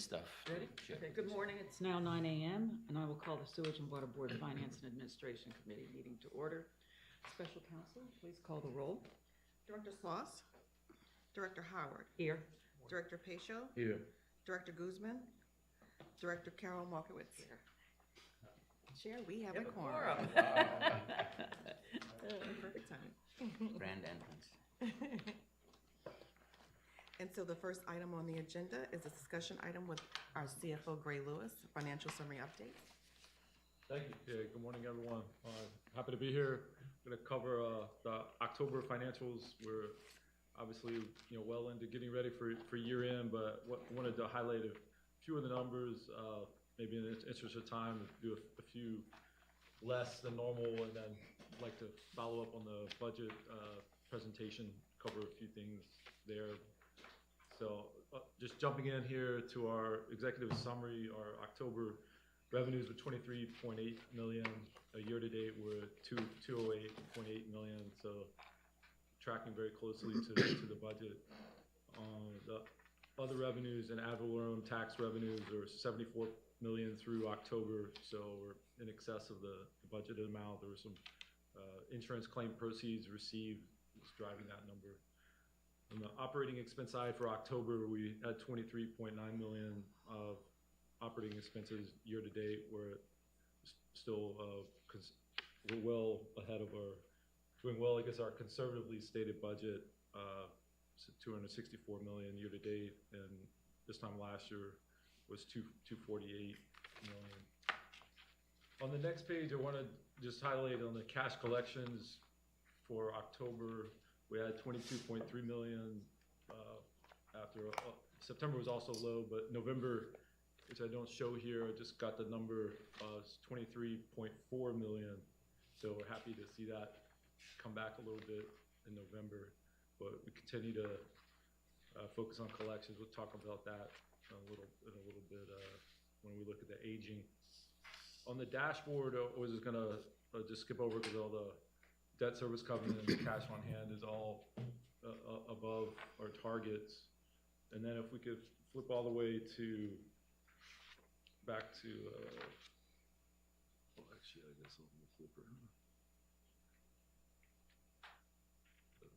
stuff. Ready? Sure. Okay, good morning. It's now 9 a.m. and I will call the Sewage and Water Board Finance and Administration Committee meeting to order. Special counsel, please call the roll. Director Sloss, Director Howard, Here. Director Pacho, Here. Director Guzman, Director Carol Markowitz. Chair, we have a quorum. Perfect timing. Grand entrance. And so the first item on the agenda is a discussion item with our CFO, Gray Lewis, financial summary update. Thank you. Yeah, good morning, everyone. Happy to be here. Going to cover the October financials. We're obviously well into getting ready for year end, but wanted to highlight a few of the numbers. Maybe in the interest of time, do a few less than normal, and then like to follow up on the budget presentation, cover a few things there. So just jumping in here to our executive summary, our October revenues were $23.8 million. Year to date, we're at $208.8 million. So tracking very closely to the budget. The other revenues and ad valorem tax revenues are $74 million through October. So we're in excess of the budgeted amount. There were some insurance claim proceeds received, that's driving that number. On the operating expense side for October, we had $23.9 million of operating expenses year to date. We're still we're well ahead of doing well against our conservatively stated budget. $264 million year to date, and this time last year was $248 million. On the next page, I want to just highlight on the cash collections for October. We had $22.3 million. After September was also low, but November, which I don't show here, I just got the number, is $23.4 million. So we're happy to see that come back a little bit in November, but we continue to focus on collections. We'll talk about that in a little bit when we look at the aging. On the dashboard, I was just gonna just skip over because all the debt service covenant and the cash on hand is all above our targets. And then if we could flip all the way back to, well, actually, I guess I'll flip her.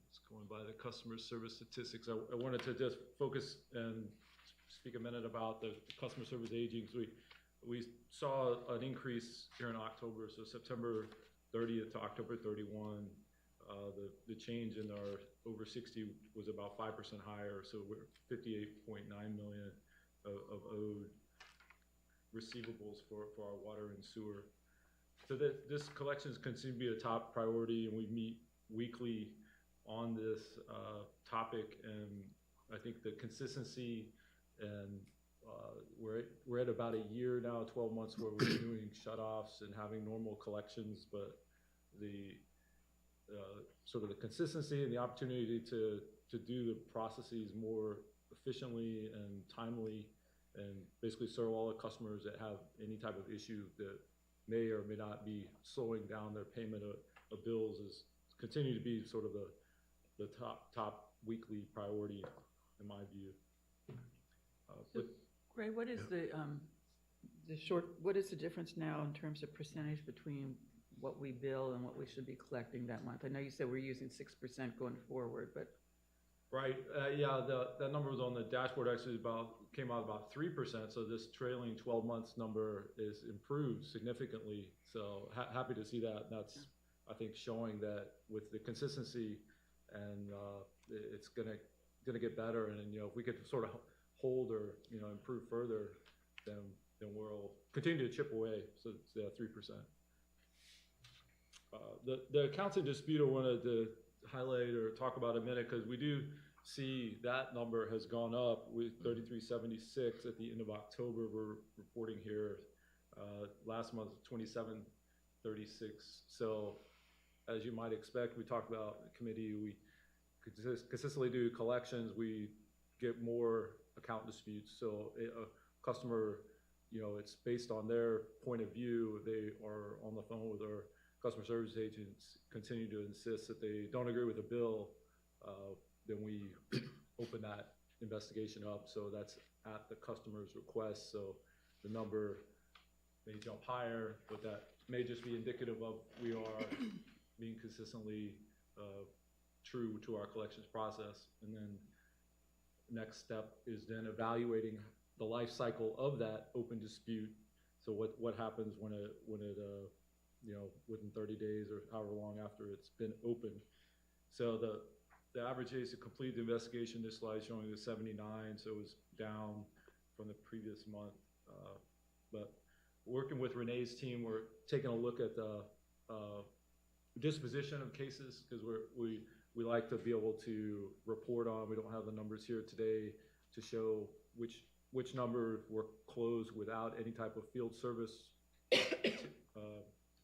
It's going by the customer service statistics. I wanted to just focus and speak a minute about the customer service aging. So we saw an increase here in October, so September 30th to October 31, the change in our over 60 was about 5% higher, so we're $58.9 million of owed receivables for our water and sewer. So this collections continue to be a top priority, and we meet weekly on this topic, and I think the consistency and we're at about a year now, 12 months where we're doing shutoffs and having normal collections, but the sort of the consistency and the opportunity to do the processes more efficiently and timely, and basically serve all the customers that have any type of issue that may or may not be slowing down their payment of bills is continue to be sort of the top weekly priority in my view. Gray, what is what is the difference now in terms of percentage between what we bill and what we should be collecting that month? I know you said we're using 6% going forward, but. Right, yeah, that number was on the dashboard, actually came out about 3%, so this trailing 12 months number is improved significantly. So happy to see that. That's, I think, showing that with the consistency, and it's gonna get better, and if we could sort of hold or improve further, then we'll continue to chip away. So it's 3%. The accounts in dispute I wanted to highlight or talk about a minute, because we do see that number has gone up with 3376 at the end of October. We're reporting here last month 2736. So as you might expect, we talked about in the committee, we consistently do collections, we get more account disputes. So a customer, it's based on their point of view. They are on the phone with our customer service agents, continue to insist that they don't agree with the bill, then we open that investigation up, so that's at the customer's request, so the number may jump higher, but that may just be indicative of we are being consistently true to our collections process. And then next step is then evaluating the life cycle of that open dispute. So what happens when it within 30 days or however long after it's been opened. So the average days to complete the investigation, this slide is showing the 79, so it was down from the previous month. But working with Renee's team, we're taking a look at the disposition of cases, because we like to be able to report on. We don't have the numbers here today to show which number were closed without any type of field service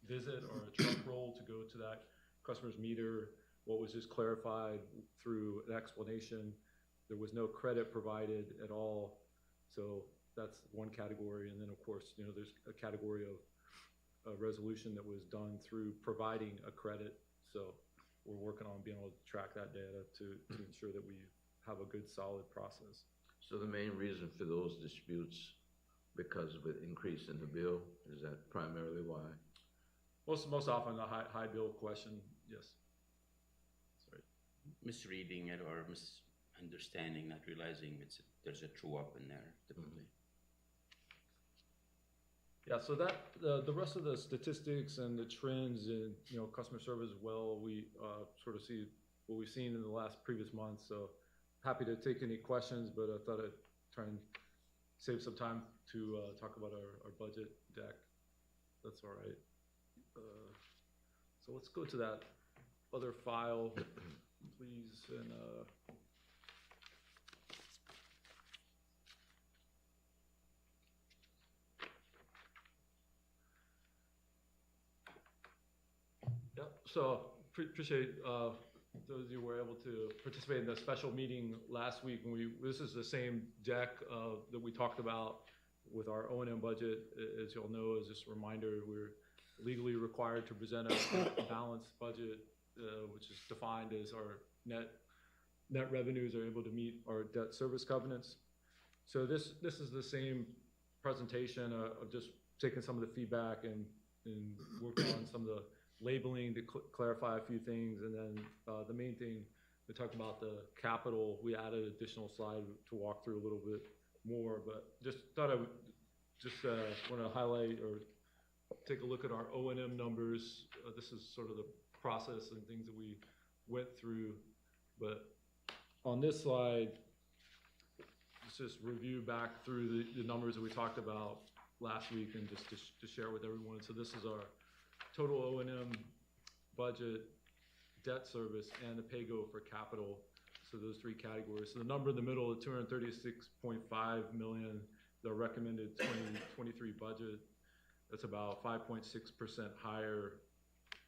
visit or a truck roll to go to that customer's meter. What was just clarified through an explanation. There was no credit provided at all. So that's one category. And then of course, there's a category of a resolution that was done through providing a credit. So we're working on being able to track that data to ensure that we have a good, solid process. So the main reason for those disputes, because of an increase in the bill, is that primarily why? Most often the high bill question, yes. Sorry. Misreading it or misunderstanding, not realizing there's a true up in there typically. Yeah, so that the rest of the statistics and the trends in customer service, we sort of see what we've seen in the last previous months. So happy to take any questions, but I thought I'd try and save some time to talk about our budget deck. That's all right. So let's go to that other file, please. And yep. So appreciate those of you who were able to participate in the special meeting last week. This is the same deck that we talked about with our O&M budget. As you all know, as just a reminder, we're legally required to present a balanced budget, which is defined as our net revenues are able to meet our debt service covenants. So this is the same presentation of just taking some of the feedback and working on some of the labeling to clarify a few things. And then the main thing, we talked about the capital. We added an additional slide to walk through a little bit more, but just thought I would want to highlight or take a look at our O&M numbers. This is sort of the process and things that we went through. But on this slide, let's just review back through the numbers that we talked about last week and just to share with everyone. So this is our total O&M budget, debt service, and the pay-go for capital. So those three categories. So the number in the middle, the $236.5 million, the recommended 2023 budget. That's about 5.6% higher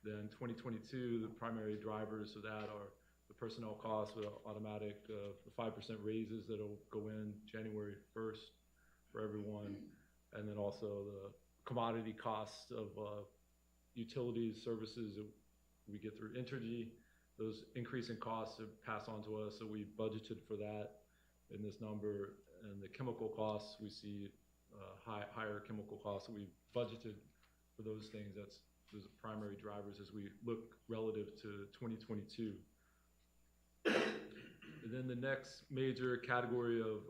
than 2022. The primary drivers of that are the personnel costs with automatic, the 5% raises that'll go in January 1st for everyone. And then also the commodity costs of utilities, services that we get through Entergy. Those increasing costs are passed on to us, so we budgeted for that in this number. And the chemical costs, we see higher chemical costs, so we budgeted for those things. Those are primary drivers as we look relative to 2022. And then the next major category of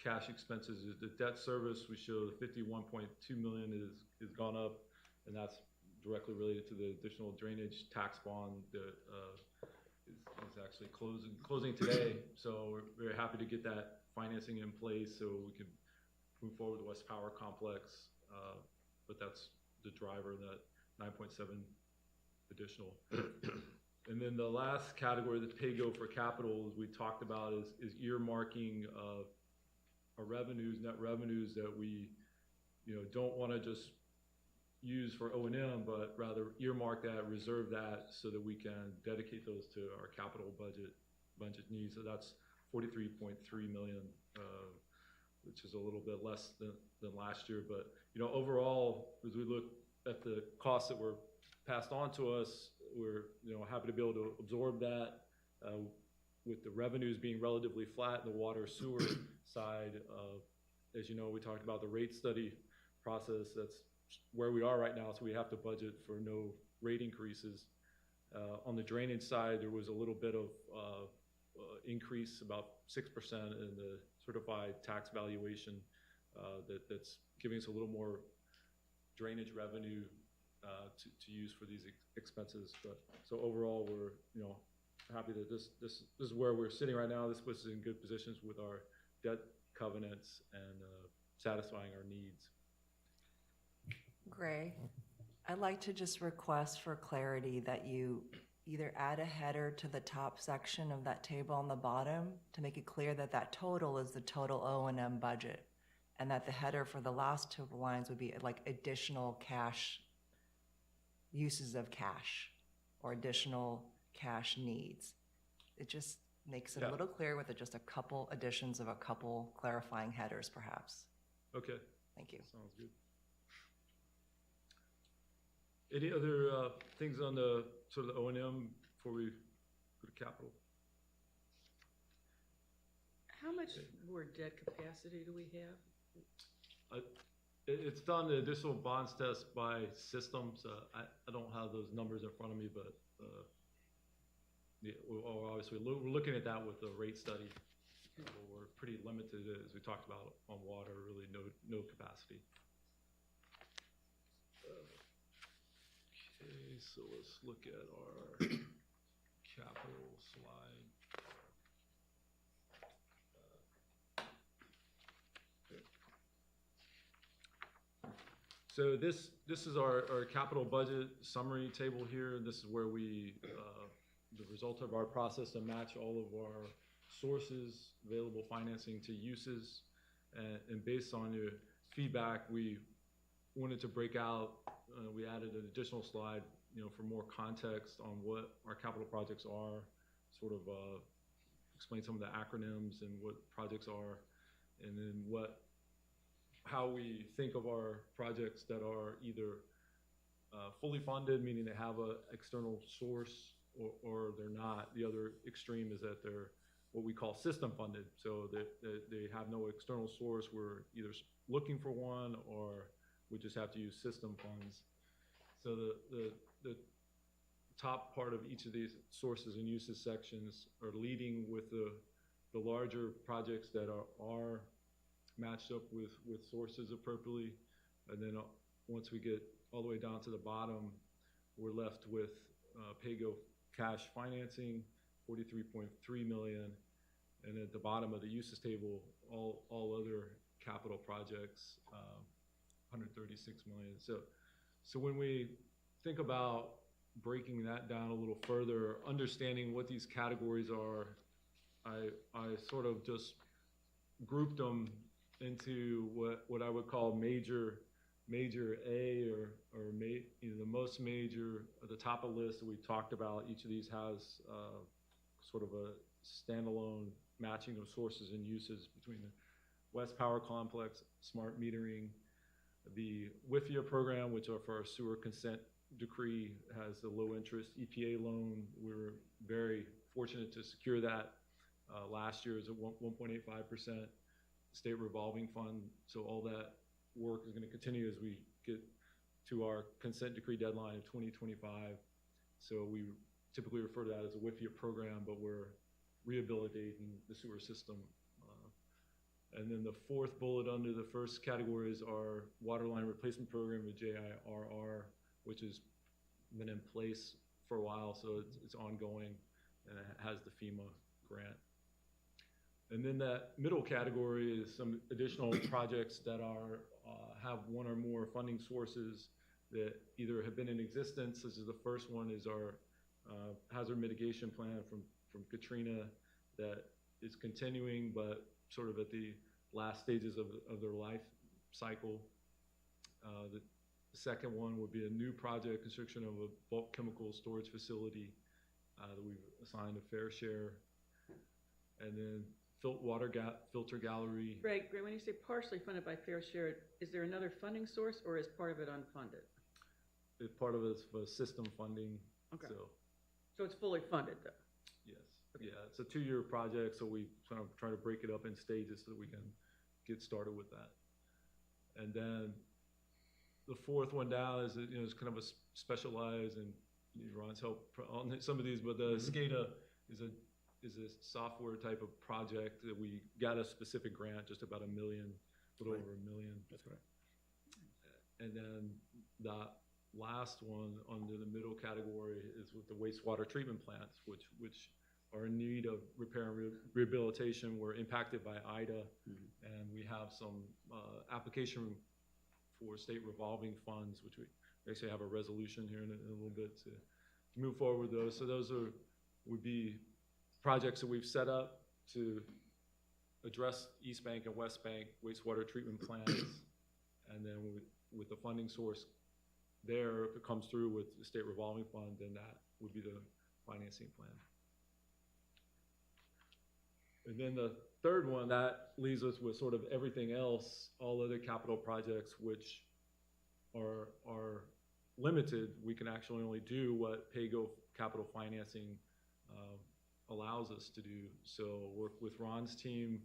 cash expenses is the debt service. We show the $51.2 million is gone up, and that's directly related to the additional drainage tax bond that is actually closing today. So we're very happy to get that financing in place so we can move forward with the West Power Complex. But that's the driver, that 9.7 additional. And then the last category, the pay-go for capital, as we talked about, is earmarking our revenues, net revenues that we don't want to just use for O&M, but rather earmark that, reserve that, so that we can dedicate those to our capital budget needs. So that's $43.3 million, which is a little bit less than last year. But overall, as we look at the costs that were passed on to us, we're happy to be able to absorb that. with the revenues being relatively flat in the water sewer side, as you know, we talked about the rate study process. That's where we are right now, so we have to budget for no rate increases. On the drainage side, there was a little bit of increase, about 6% in the certified tax valuation, that's giving us a little more drainage revenue to use for these expenses. But so overall, we're happy that this is where we're sitting right now. This puts us in good positions with our debt covenants and satisfying our needs. Gray, I'd like to just request for clarity that you either add a header to the top section of that table on the bottom to make it clear that that total is the total O&M budget, and that the header for the last two lines would be like additional cash, uses of cash, or additional cash needs. It just makes it a little clearer with just a couple additions of a couple clarifying headers, perhaps. Okay. Thank you. Sounds good. Any other things on the sort of the O&M before we go to capital? How much more debt capacity do we have? It's done the additional bonds test by systems. I don't have those numbers in front of me, but yeah, obviously we're looking at that with the rate study. We're pretty limited, as we talked about on water, really no capacity. Okay, so let's look at our capital slide. So this is our capital budget summary table here. This is where we, the result of our process to match all of our sources, available financing to uses. And based on your feedback, we wanted to break out, we added an additional slide, for more context on what our capital projects are, sort of explain some of the acronyms and what projects are, and then how we think of our projects that are either fully funded, meaning they have an external source, or they're not. The other extreme is that they're what we call system funded, so that they have no external source. We're either looking for one, or we just have to use system funds. So the top part of each of these sources and uses sections are leading with the larger projects that are matched up with sources appropriately. And then once we get all the way down to the bottom, we're left with PAYGO cash financing, $43.3 million. And at the bottom of the uses table, all other capital projects, $136 million. So when we think about breaking that down a little further, understanding what these categories are, I sort of just grouped them into what I would call major A, or the most major at the top of the list that we talked about. Each of these has sort of a standalone matching of sources and uses between the West Power Complex, smart metering, the WIFIA program, which are for our sewer consent decree, has a low interest EPA loan. We're very fortunate to secure that last year is at 1.85% state revolving fund. So all that work is going to continue as we get to our consent decree deadline of 2025. So we typically refer to that as a WIFIA program, but we're rehabilitating the sewer system. And then the fourth bullet under the first category is our water line replacement program with JIRR, which has been in place for a while, so it's ongoing, and it has the FEMA grant. And then that middle category is some additional projects that are have one or more funding sources that either have been in existence, such as the first one is our hazard mitigation plan from Katrina that is continuing, but sort of at the last stages of their life cycle. The second one would be a new project, construction of a bulk chemical storage facility that we've assigned a fair share. And then filter gallery. Greg, when you say partially funded by fair share, is there another funding source, or is part of it unfunded? Part of it is for system funding. Okay. So So it's fully funded, though? yes. Yeah, it's a 2-year project, so we kind of try to break it up in stages so that we can get started with that. And then the fourth one down is, is kind of a specialized, and Ron's helped on some of these, but the SCADA is a software type of project that we got a specific grant, just about $1 million, a little over $1 million. That's correct. And then the last one under the middle category is with the wastewater treatment plants, which are in need of repair and rehabilitation. We're impacted by Ida, and we have some application for state revolving funds, which we actually have a resolution here in a little bit to move forward with those. So those would be projects that we've set up to address East Bank and West Bank wastewater treatment plants, and then with the funding source there, if it comes through with the state revolving fund, then that would be the financing plan. And then the third one, that leaves us with sort of everything else, all other capital projects which are limited. We can actually only do what PAYGO capital financing allows us to do. So work with Ron's team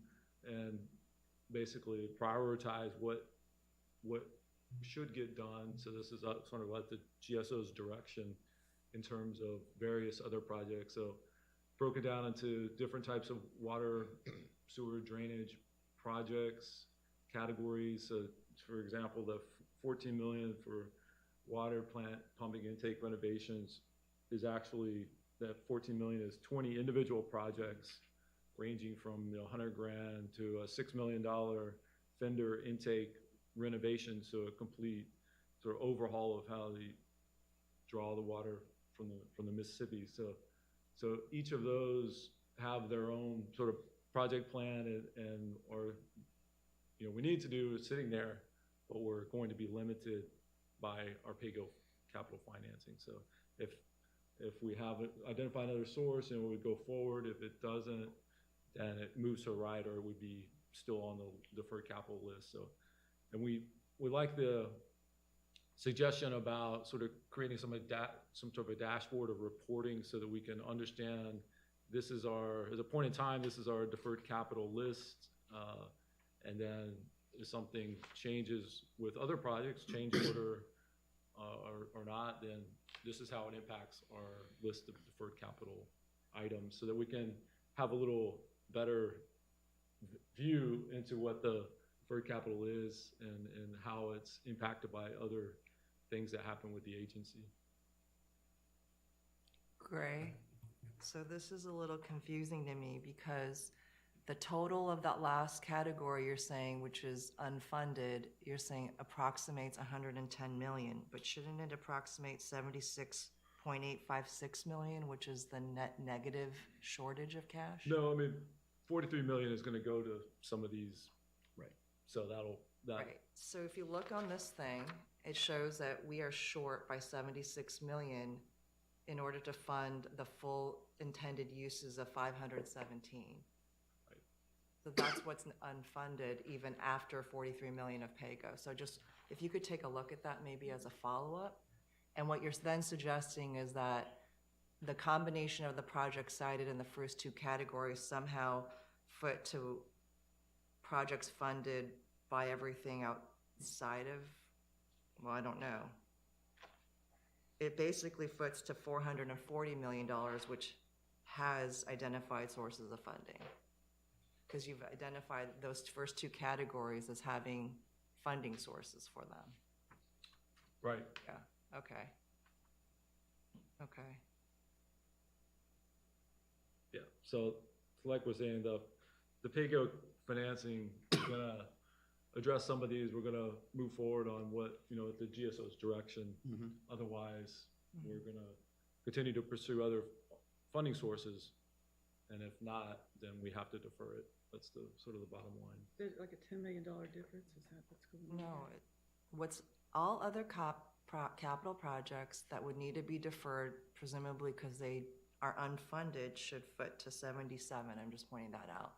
and basically prioritize what should get done. So this is sort of like the GSO's direction in terms of various other projects. So broken down into different types of water, sewer, drainage projects, categories. So for example, the $14 million for water plant pumping intake renovations is actually, that $14 million is 20 individual projects ranging from $100 grand to a $6 million Fender intake renovation, so a complete sort of overhaul of how they draw the water from the Mississippi. So each of those have their own sort of project plan, and or we need to do is sitting there, but we're going to be limited by our PAYGO capital financing. So if we have identified another source and we would go forward, if it doesn't, then it moves to the right, or it would be still on the deferred capital list. So, and we like the suggestion about sort of creating some sort of a dashboard of reporting so that we can understand this is as a point in time, this is our deferred capital list, and then if something changes with other projects, change order or not, then this is how it impacts our list of deferred capital items, so that we can have a little better view into what the deferred capital is and how it's impacted by other things that happen with the agency. Gray, so this is a little confusing to me because the total of that last category you're saying, which is unfunded, you're saying approximates 110 million, but shouldn't it approximate 76.856 million, which is the net negative shortage of cash? No, I mean, 43 million is going to go to some of these. Right. So Right. So if you look on this thing, it shows that we are short by 76 million in order to fund the full intended uses of 517. Right. So that's what's unfunded even after 43 million of PAYGO. So just, if you could take a look at that maybe as a follow-up. And what you're then suggesting is that the combination of the projects cited in the first two categories somehow foot to projects funded by everything outside of, well, I don't know. It basically foots to $440 million, which has identified sources of funding. Because you've identified those first two categories as having funding sources for them. Right. Yeah, okay. Okay. Yeah. So like we're saying, the PAYGO financing is gonna address some of these. We're gonna move forward on what, the GSO's direction. Otherwise, we're gonna continue to pursue other funding sources. And if not, then we have to defer it. That's the sort of the bottom line. There's like a $10 million difference, is that what's going on? No, what's all other capital projects that would need to be deferred, presumably because they are unfunded, should foot to 77. I'm just pointing that out.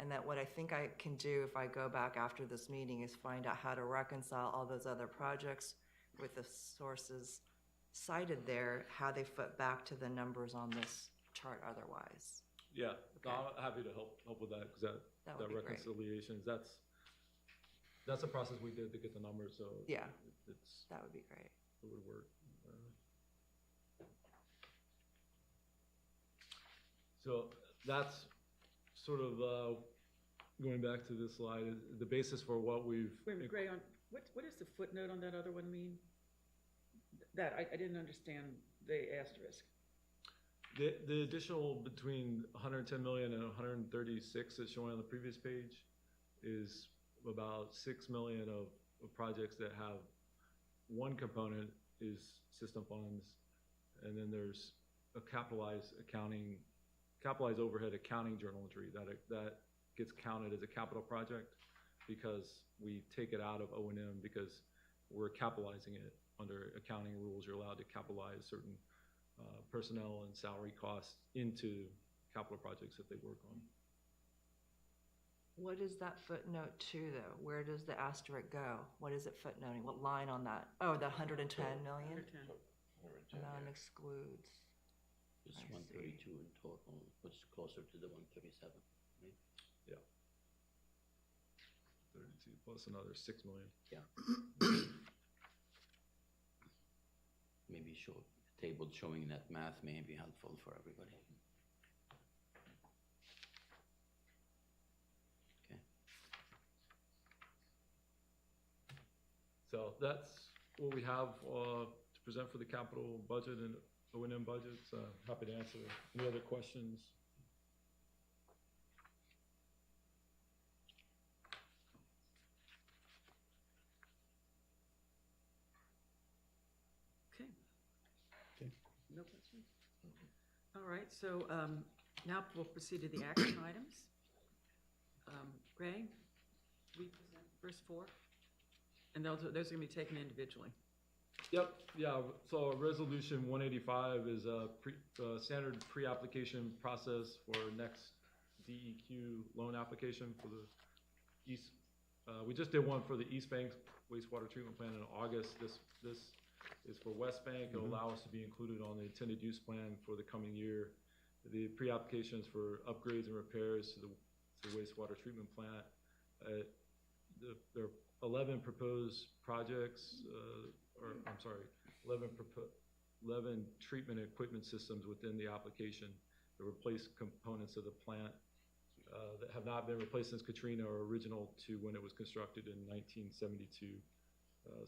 And that what I think I can do if I go back after this meeting is find out how to reconcile all those other projects with the sources cited there, how they foot back to the numbers on this chart otherwise. Yeah, no, Okay. I'm happy to help with that, because That that would be great. reconciliations, that's a process we did to get the numbers, so. Yeah. It's, That would be great. it would work. So that's sort of, going back to this slide, is the basis for what we've. Wait a minute, Gray, what does the footnote on that other one mean? That, I didn't understand the asterisk. The additional between 110 million and 136 that's showing on the previous page is about 6 million of projects that have one component is system funds, and then there's a capitalized overhead accounting journal entry that gets counted as a capital project because we take it out of O&M because we're capitalizing it. Under accounting rules, you're allowed to capitalize certain personnel and salary costs into capital projects that they work on. What is that footnote two, though? Where does the asterisk go? What is it footnoting? What line on that? Oh, the 110 million? 110. Non-excludes. It's I see. 132 in total, which is closer to the 137, right? 32 plus another 6 million. Maybe show a table showing that math may be helpful for everybody. Okay. So that's what we have to present for the capital budget and O&M budgets. Happy to answer any other questions. Okay. Okay. No questions? All right, so now we'll proceed to the action items. Gray, we present first four, and those are gonna be taken individually. Yep, yeah, so resolution 185 is a standard pre-application process for next DEQ loan application for the East. We just did one for the East Bank wastewater treatment plant in August. This is for West Bank. It'll allow us to be included on the intended use plan for the coming year. The pre-applications for upgrades and repairs to the wastewater treatment plant. There are 11 proposed projects, 11 treatment equipment systems within the application to replace components of the plant that have not been replaced since Katrina or original to when it was constructed in 1972.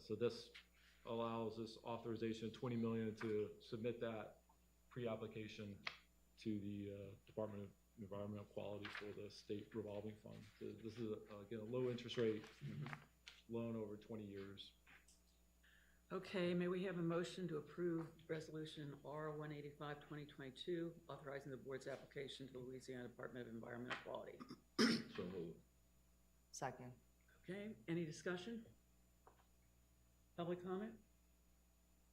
So this allows this authorization, $20 million, to submit that pre-application to the Department of Environmental Quality for the state revolving fund. So this is, again, a low interest rate loan over 20 years. Okay, may we have a motion to approve Resolution R-185-2022, authorizing the board's application to the Louisiana Department of Environmental Quality? So moved. Second. Okay, any discussion? Public comment?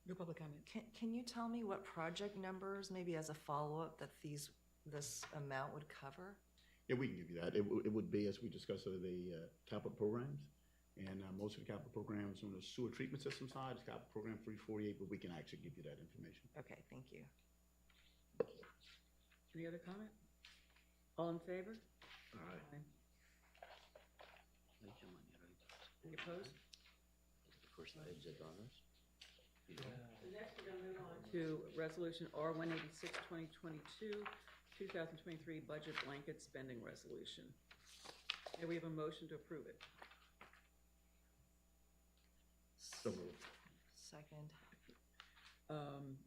No public comment. Can you tell me what project numbers, maybe as a follow-up, that this amount would cover? Yeah, we can give you that. It would be, as we discussed, the capital programs. And most of the capital programs on the sewer treatment system side is capital program 348, but we can actually give you that information. Okay, thank you. Any other comment? All in favor? Aye. Like your money, right? Any opposed? The first exit on us. The next, we're gonna move on to Resolution R-186-2022, 2023 Budget Blanket Spending Resolution. May we have a motion to approve it? So moved. Second.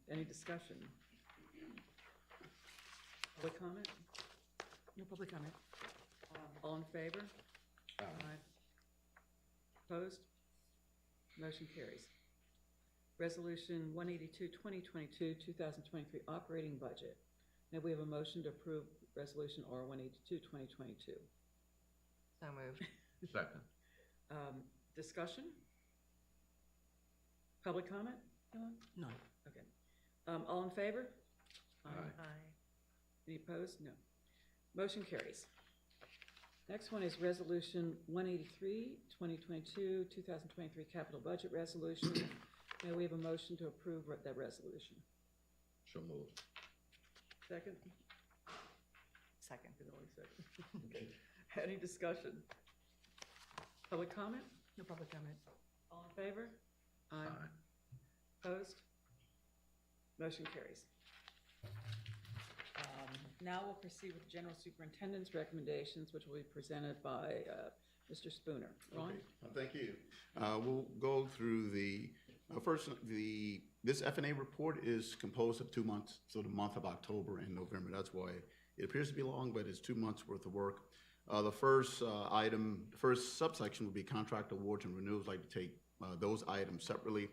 Any discussion? Public comment? No public comment. All in favor? Aye. Opposed? Motion carries. Resolution 182-2022, 2023 Operating Budget. May we have a motion to approve Resolution R-182-2022? So moved. Second. Discussion? Public comment? None. Okay. All in favor? Aye. Any opposed? No. Motion carries. Next one is Resolution 183-2022, 2023 Capital Budget Resolution. May we have a motion to approve that resolution? So moved. Second? Second. There's only a second. Okay. Any discussion? Public comment? No public comment. All in favor? Aye. Opposed? Motion carries. Now we'll proceed with general superintendent's recommendations, which will be presented by Mr. Spooner. Ron? Okay, thank you. We'll go through this F&A report is composed of 2 months, so the month of October and November. That's why it appears to be long, but it's 2 months worth of work. The first subsection would be contract awards and renewals. I'd like to take those items separately.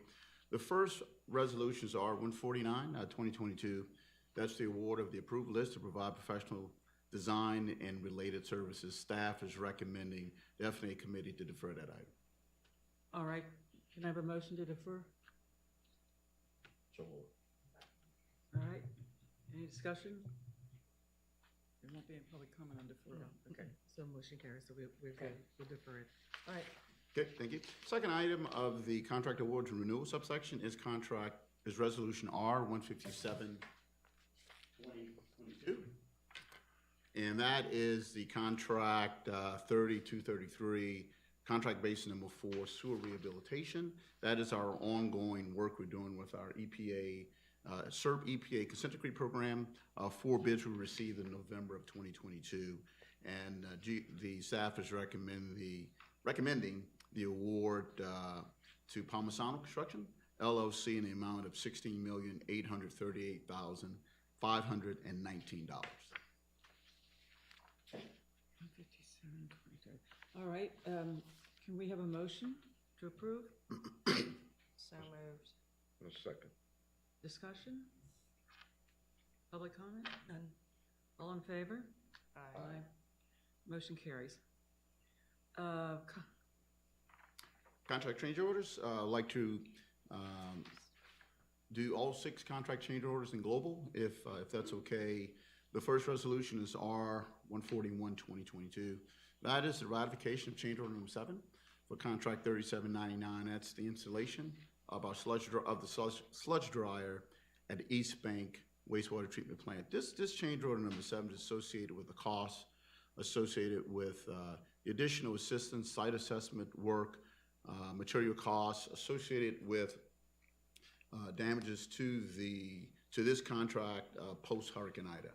The first resolutions are 149, 2022. That's the award of the approved list to provide professional design and related services. Staff is recommending the F&A committee to defer that item. All right. Can I have a motion to defer? So, All right. Any discussion? There won't be any public comment on deferral. Okay. So motion carries, so we're Okay. good, we'll defer it. All right. okay, thank you. Second item of the contract awards and renewal subsection is resolution R 157, 2022. And that is the contract 3233, contract base number 4, sewer rehabilitation. That is our ongoing work we're doing with our EPA, SERP EPA consent decree program. 4 bids were received in November of 2022. And the staff is recommending the award to Palmisano Construction, LLC, in the amount of $16,838,519. 157.23. All right. Can we have a motion to approve? So moved. A second. Discussion? Public comment? None. All in favor? Aye. Motion carries. Contract change orders, I'd like to do all 6 contract change orders in global, if that's okay. The first resolution is R 141, 2022. That is the ratification of change order number 7 for contract 3799. That's the installation of our sludge dryer at East Bank Wastewater Treatment Plant. This change order number 7 is associated with the costs associated with the additional assistance, site assessment work, material costs associated with damages to this contract post Hurricane Ida.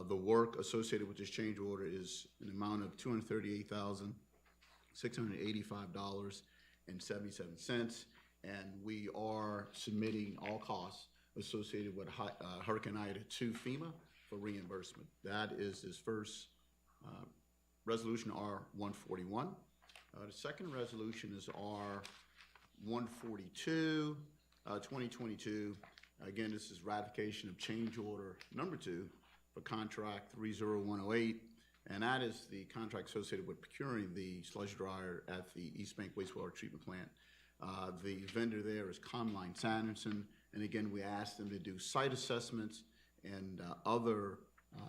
The work associated with this change order is an amount of $238,685.77, and we are submitting all costs associated with Hurricane Ida to FEMA for reimbursement. That is this first resolution R 141. The second resolution is R 142, 2022. Again, this is ratification of change order number 2 for contract 30108, and that is the contract associated with procuring the sludge dryer at the East Bank Wastewater Treatment Plant. The vendor there is Comline Sanderson, and again, we asked them to do site assessments and other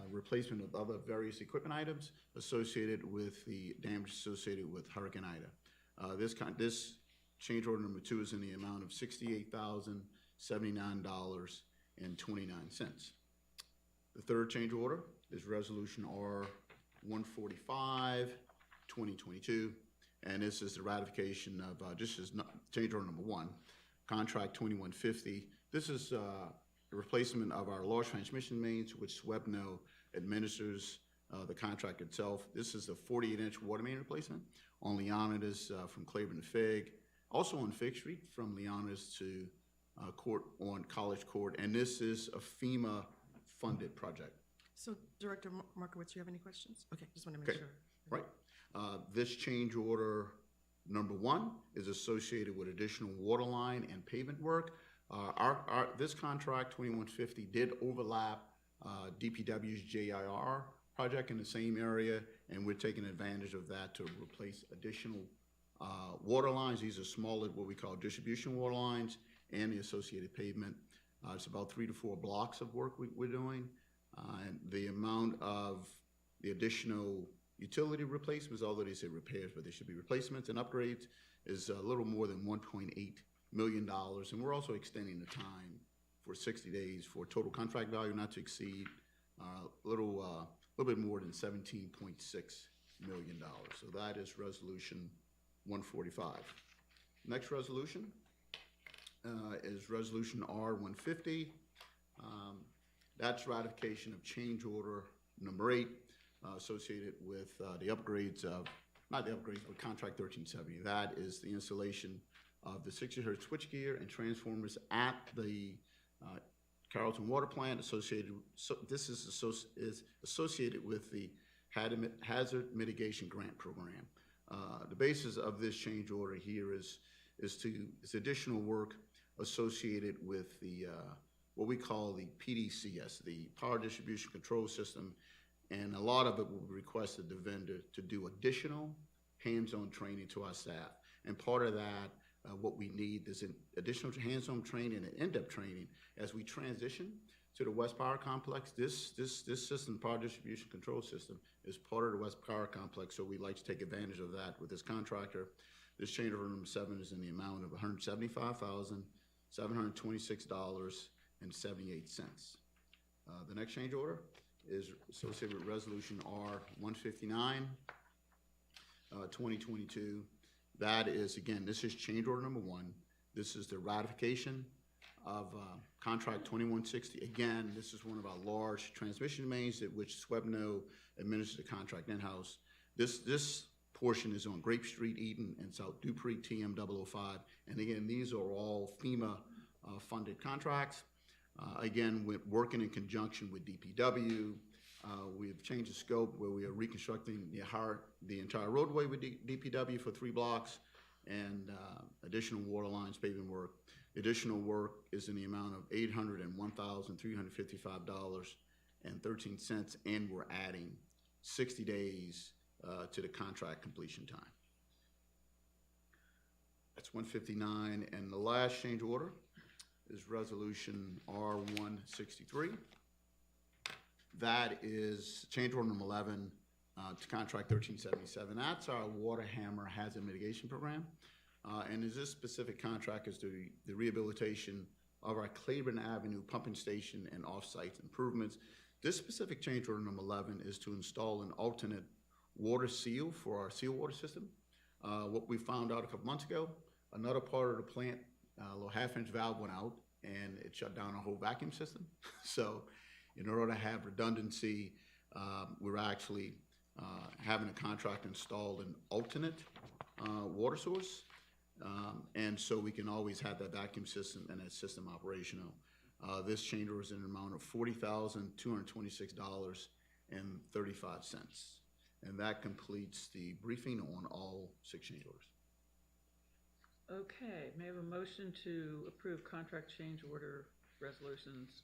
replacement of other various equipment items associated with the damage associated with Hurricane Ida. This change order number 2 is in the amount of $68,079.29. The third change order is resolution R 145, 2022, and this is the ratification of change order number 1, contract 2150. This is the replacement of our large transmission mains, which SWEPNO administers the contract itself. This is the 48-inch water main replacement on Leonidas from Claiborne to Fig, also on Fig Street from Leonidas to College Court, and this is a FEMA-funded project. So Director Markowitz, you have any questions? Okay, just want to make Okay. sure. Right. This change order number 1 is associated with additional water line and pavement work. This contract 2150 did overlap DPW's JIR project in the same area, and we're taking advantage of that to replace additional water lines. These are smaller, what we call distribution water lines, and the associated pavement. It's about 3 to 4 blocks of work we're doing. And the amount of the additional utility replacements, although they say repairs, but they should be replacements and upgrades, is a little more than $1.8 million. And we're also extending the time for 60 days for total contract value not to exceed a little little bit more than $17.6 million. So that is Resolution 145. Next resolution is Resolution R-150. That's ratification of change order number 8 associated with the upgrades of, not the upgrades, but contract 1370. That is the installation of the 60 hertz switchgear and transformers at the Carrollton Water Plant associated, this is associated with the Hazard Mitigation Grant Program. The basis of this change order here is additional work associated with the what we call the PDCS, the Power Distribution Control System, and a lot of it will request the vendor to do additional hands-on training to our staff. And part of that, what we need is an additional hands-on training and in-depth training as we transition to the West Power Complex. This system, Power Distribution Control System, is part of the West Power Complex, so we'd like to take advantage of that with this contractor. This change order number 7 is in the amount of $175,726.78. The next change order is associated with Resolution R-159, 2022. That is, again, this is change order number 1. This is the ratification of contract 2160. Again, this is one of our large transmission mains at which Swebno administers the contract in-house. This portion is on Grape Street, Eden, and South Dupree, TM005. And again, these are all FEMA funded contracts. Again, we're working in conjunction with DPW. We've changed the scope where we are reconstructing the entire roadway with DPW for 3 blocks and additional water lines, paving work. Additional work is in the amount of $801,355.13, and we're adding 60 days to the contract completion time. That's 159, and the last change order is Resolution R-163. That is change order number 11 to contract 1377. That's our Water Hammer Hazard Mitigation Program. And this specific contract is the rehabilitation of our Claiborne Avenue pumping station and off-site improvements. This specific change order number 11 is to install an alternate water seal for our seal water system. What we found out a couple months ago, another part of the plant, a little half-inch valve went out and it shut down our whole vacuum system. So in order to have redundancy, we're actually having a contract install an alternate water source. And so we can always have that vacuum system and that system operational. This change order is in an amount of $40,226.35. And that completes the briefing on all 6 change orders. Okay, may I have a motion to approve contract change order resolutions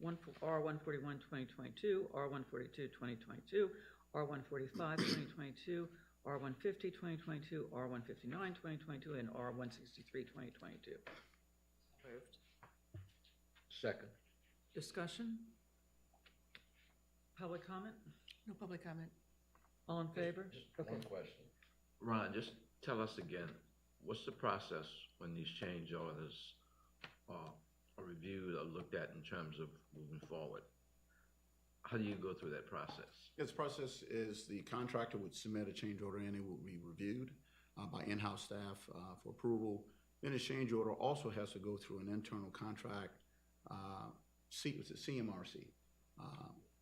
R-141, 2022, R-142, 2022, R-145, 2022, R-150, 2022, R-159, 2022, and R-163, 2022. Approved. Second. Discussion? Public comment? No public comment. All in favor? Just Okay. one question. Ron, just tell us again, what's the process when these change orders are reviewed or looked at in terms of moving forward? How do you go through that process? This process is the contractor would submit a change order and it will be reviewed by in-house staff for approval. Then a change order also has to go through an internal contract, CMRC.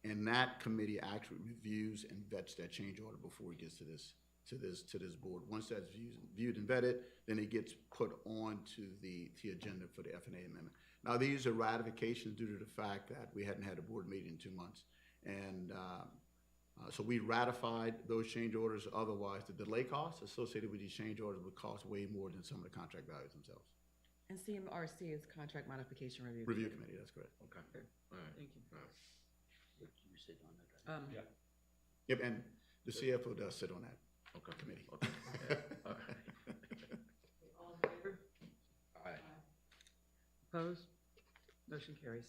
And that committee actually reviews and vets that change order before it gets to this board. Once that's viewed and vetted, then it gets put onto the agenda for the FNA amendment. Now, these are ratifications due to the fact that we hadn't had a board meeting in 2 months. And so we ratified those change orders. Otherwise, the delay costs associated with these change orders would cost way more than some of the contract values themselves. And CMRC is Contract Modification Review. Review committee, that's correct. Okay. All right. Thank you. All right. You sit on that, right? Yeah. Yep, and the CFO does sit on that Okay. committee. Okay. All right. All in favor? Aye. Opposed? Motion carries.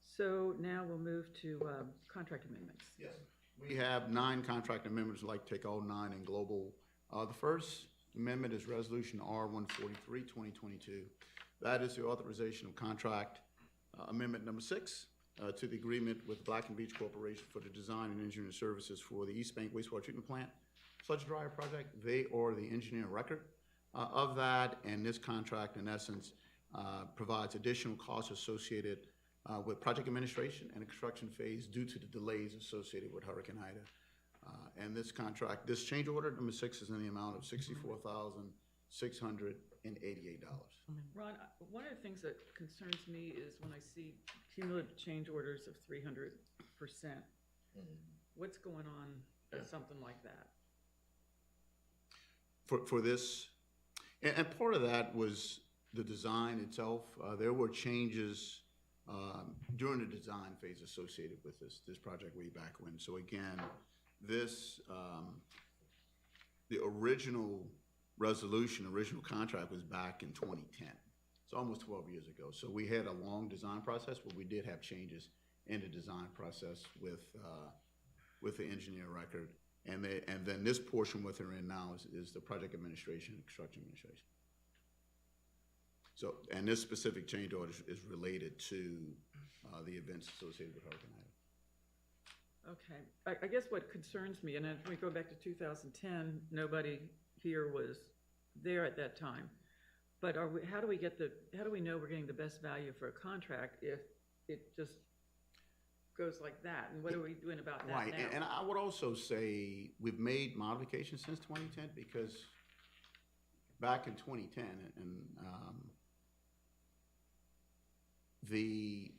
So now we'll move to contract amendments. Yes. We have 9 contract amendments. I'd like to take all 9 in global. The first amendment is Resolution R-143, 2022. That is the authorization of contract amendment number 6 to the agreement with Black and Beach Corporation for the design and engineering services for the East Bank wastewater treatment plant sludge dryer project. They are the engineer of record of that, and this contract, in essence, provides additional costs associated with project administration and the construction phase due to the delays associated with Hurricane Ida. And this contract, this change order number 6 is in the amount of $64,688. Ron, one of the things that concerns me is when I see cumulative change orders of 300%. What's going on with something like that? For this, and part of that was the design itself. There were changes during the design phase associated with this project way back when. So again, this, the original resolution, original contract was back in 2010. It's almost 12 years ago. So we had a long design process, but we did have changes in the design process with the engineer record. And then this portion what they're in now is the project administration and construction administration. So, and this specific change order is related to the events associated with Hurricane Ida. Okay, I guess what concerns me, and if we go back to 2010, nobody here was there at that time. But how do we know we're getting the best value for a contract if it just goes like that? And what are we doing about that Right, now? and I would also say we've made modifications since 2010 because back in 2010,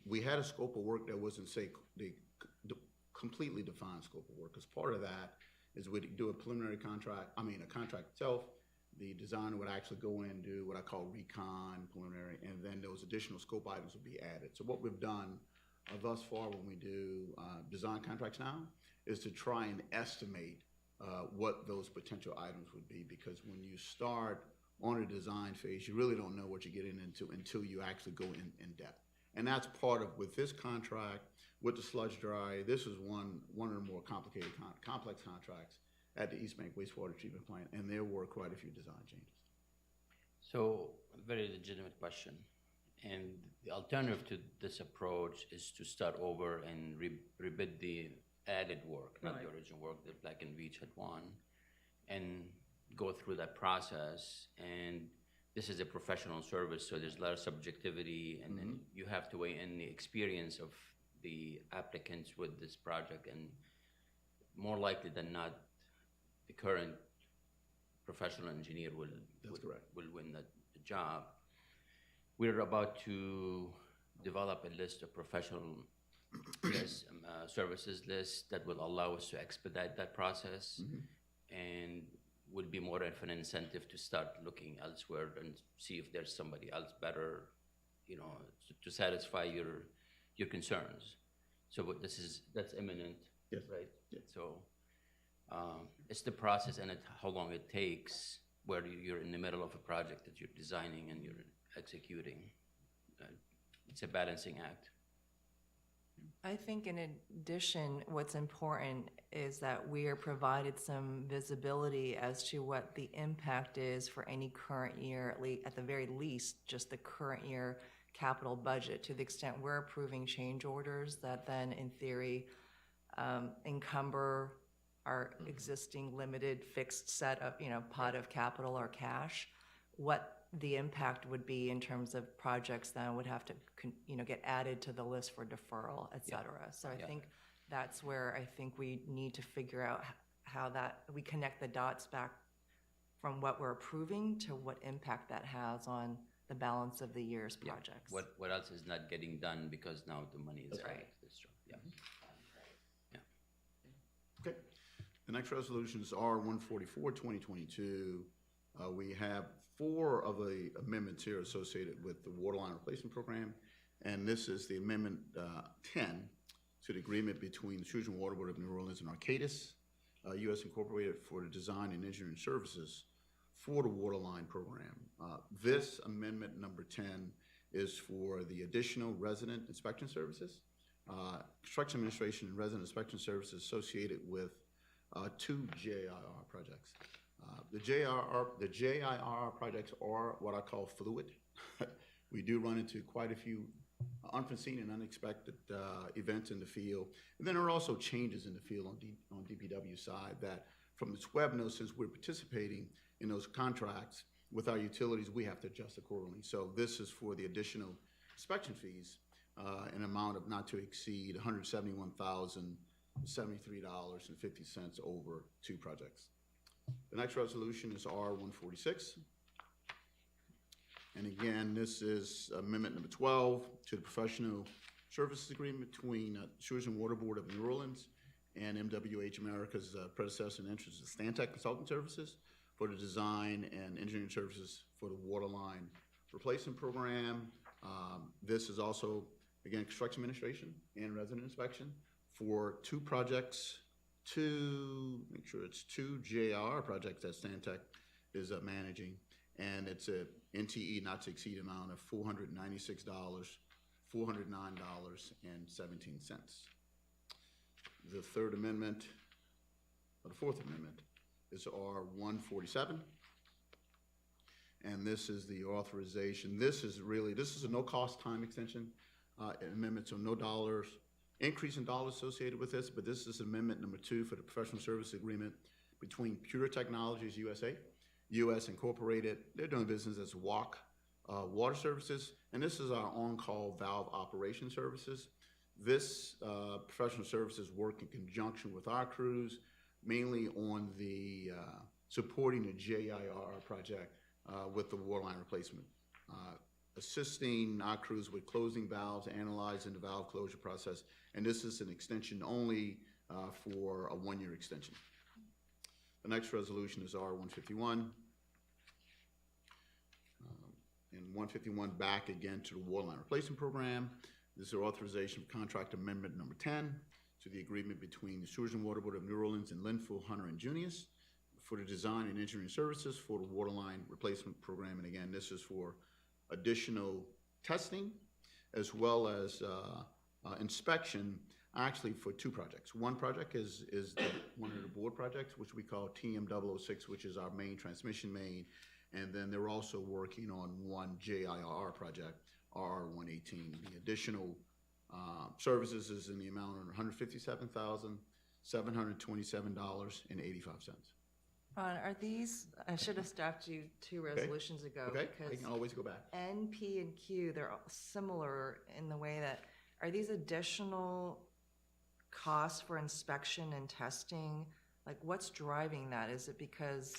we had a scope of work that wasn't, say, the completely defined scope of work. Because part of that is we do a preliminary contract, a contract itself. The designer would actually go in and do what I call recon, preliminary, and then those additional scope items would be added. So what we've done thus far when we do design contracts now is to try and estimate what those potential items would be, because when you start on a design phase, you really don't know what you're getting into until you actually go in depth. And that's part of, with this contract, with the sludge dry, this is one of the more complicated, complex contracts at the East Bank wastewater treatment plant, and there were quite a few design changes. So, very legitimate question. And the alternative to this approach is to start over and rebid the added work, not the original work that Black and Beach had won, and go through that process. And this is a professional service, so there's a lot of subjectivity, and then you have to weigh in the experience of the applicants with this project, and more likely than not, the current professional engineer will win the job. We're about to develop a list of professional services list that will allow us to expedite that process, and would be more of an incentive to start looking elsewhere and see if there's somebody else better, to satisfy your concerns. So that's imminent, Yes. right? Yes. So it's the process and how long it takes, where you're in the middle of a project that you're designing and you're executing. It's a balancing act. I think in addition, what's important is that we are provided some visibility as to what the impact is for any current year, at the very least, just the current year capital budget, to the extent we're approving change orders that then, in theory, encumber our existing limited fixed set of, pot of capital or cash, what the impact would be in terms of projects then would have to, get added to the list for deferral, et cetera. So I think that's where I think we need to figure out how that, we connect the dots back from what we're approving to what impact that has on the balance of the year's projects. What else is not getting done because now the money is Right. That's true. Yeah. Okay. The next resolution is R-144, 2022. We have 4 of the amendments here associated with the waterline replacement program, and this is the Amendment 10 to the agreement between the Children's Water Board of New Orleans and Arcadis, U.S. Incorporated, for the design and engineering services for the waterline program. This amendment number 10 is for the additional resident inspection services, construction administration and resident inspection services associated with 2 JIR projects. The JIR projects are what I call fluid. We do run into quite a few unforeseen and unexpected events in the field. And then there are also changes in the field on DPW side that from the SWEB since we're participating in those contracts with our utilities, we have to adjust accordingly. So this is for the additional inspection fees, an amount of not to exceed $171,073.50 over 2 projects. The next resolution is R-146. And again, this is amendment number 12 to the professional services agreement between Sewage and Water Board of New Orleans and MWH America's predecessor and interest of Stantec Consulting Services for the design and engineering services for the water line replacement program. This is also, again, construction administration and resident inspection for 2 projects, make sure it's 2 JR projects that Stantec is managing. And it's a NTE not to exceed amount of $496,409.17. The third amendment, or the fourth amendment, is R-147. And this is the authorization. This is a no-cost time extension amendment, so no dollars, increase in dollars associated with this, but this is amendment number 2 for the professional service agreement between Pure Technologies USA, U.S. Incorporated. They're doing business as WAC Water Services, and this is our on-call valve operation services. This professional services work in conjunction with our crews, mainly on the supporting the JIR project with the waterline replacement, assisting our crews with closing valves, analyzing the valve closure process, and this is an extension only for a 1-year extension. The next resolution is R-151. And 151 back again to the waterline replacement program. This is authorization of contract amendment number 10 to the agreement between the Sewage and Water Board of New Orleans and Linfield, Hunter & Junius for the design and engineering services for the waterline replacement program. And again, this is for additional testing as well as inspection, actually for 2 projects. One project is one of the board projects, which we call TM006, which is our main transmission main. And then they're also working on one JIR project, R-118. The additional services is in the amount of $157,727.85. Ron, are these, I should have stopped you 2 resolutions ago. Okay, I Because can always go back. N, P, and Q, they're all similar in the way that, are these additional costs for inspection and testing? Like, what's driving that? Is it because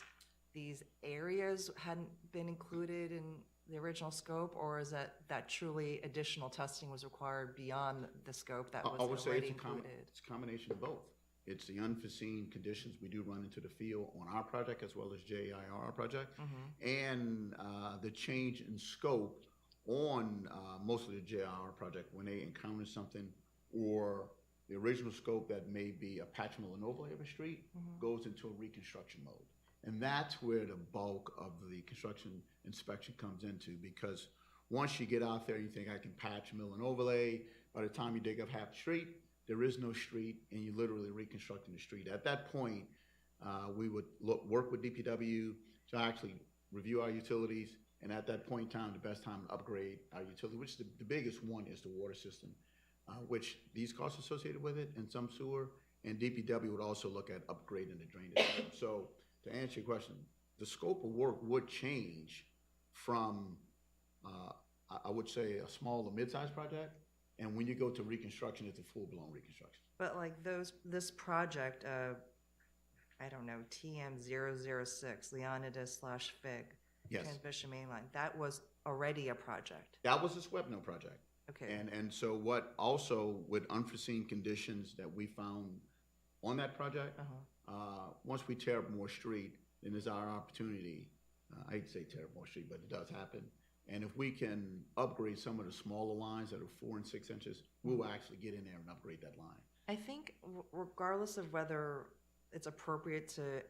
these areas hadn't been included in the original scope, or is that truly additional testing was required beyond the scope that I would was say already it's included? it's a combination of both. It's the unforeseen conditions we do run into the field on our project as well as JIR project, and the change in scope on most of the JIR project when they encounter something, or the original scope that may be a patch mill and overlay of a street goes into a reconstruction mode. And that's where the bulk of the construction inspection comes into, because once you get out there and you think I can patch, mill, and overlay, by the time you dig up half the street, there is no street, and you're literally reconstructing the street. At that point, we would work with DPW to actually review our utilities, and at that point in time, the best time to upgrade our utility, which the biggest one is the water system, which these costs associated with it, and some sewer, and DPW would also look at upgrading the drainage system. So to answer your question, the scope of work would change from, I would say, a small or mid-sized project, and when you go to reconstruction, it's a full-blown reconstruction. But like this project, I don't know, TM006, Leonidas/FIG, Yes. transmission mainline, that was already a project. That was a SWEPNO project. Okay. And so what also with unforeseen conditions that we found on that project, once we tear up more street, then it's our opportunity, I hate to say tear up more street, but it does happen. And if we can upgrade some of the smaller lines that are 4 and 6 inches, we'll actually get in there and upgrade that line. I think regardless of whether it's appropriate to